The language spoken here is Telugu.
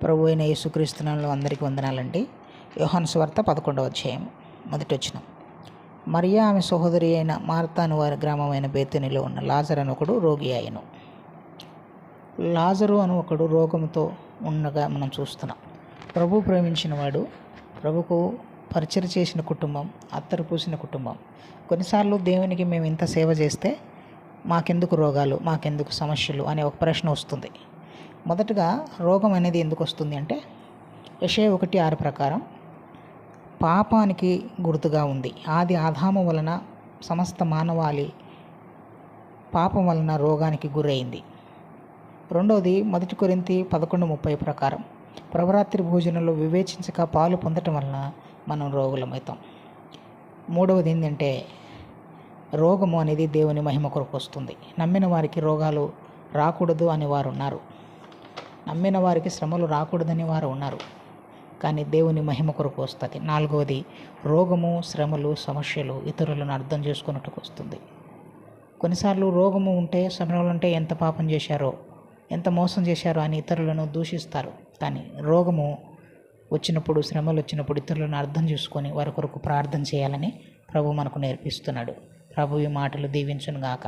ప్రభు అయిన యేసుక్రీస్తు నామములో అందరికీ వందనాలండి. యోహాను సువార్త 11వ అధ్యాయం మొదటి వచనం. మరియా ఆమె సహోదరి అయిన మార్తా అను వారి గ్రామమైన బేతనీలో ఉన్న లాజరు అని ఒకడు రోగి ఆయను. లాజరు అను ఒకడు రోగంతో ఉండగా మనం చూస్తున్నాం. ప్రభు ప్రేమించిన వాడు, ప్రభుకు పరిచయం చేసిన కుటుంబం, అత్తరు పూసిన కుటుంబం. కొన్నిసార్లు దేవునికి మేము ఇంత సేవ చేస్తే మాకెందుకు రోగాలు, మాకెందుకు సమస్యలు అనే ఒక ప్రశ్న వస్తుంది. మొదటగా రోగం అనేది ఎందుకు వస్తుంది అంటే యెషయా 1:6 ప్రకారం పాపానికి గుర్తుగా ఉంది. ఆది ఆదాము వలన సమస్త మానవాళి పాపం వలన రోగానికి గురైంది. రెండవది 1 కొరింథీ 11:30 ప్రకారం ప్రభరాత్రి భోజనంలో వివేచించక పాలు పొందటం వలన మనం రోగులమవుతాం. మూడవది ఏంటంటే రోగము అనేది దేవుని మహిమ కొరకు వస్తుంది. నమ్మిన వారికి రోగాలు రాకూడదు అని వారు ఉన్నారు, నమ్మిన వారికి శ్రమలు రాకూడదని వారు ఉన్నారు, కానీ దేవుని మహిమ కొరకు వస్తుంది. నాలుగవది రోగము, శ్రమలు, సమస్యలు ఇతరులను అర్థం చేసుకున్నట్టుకు వస్తుంది. కొన్నిసార్లు రోగము ఉంటే, శ్రమలు ఉంటే ఎంత పాపం చేశారో, ఎంత మోసం చేశారో అని ఇతరులను దూషిస్తారు. కానీ రోగము వచ్చినప్పుడు, శ్రమలు వచ్చినప్పుడు ఇతరులను అర్థం చేసుకొని వారి కొరకు ప్రార్థన చేయాలని ప్రభు మనకు నేర్పిస్తున్నాడు. ప్రభు ఈ మాటలు దీవించును గాక.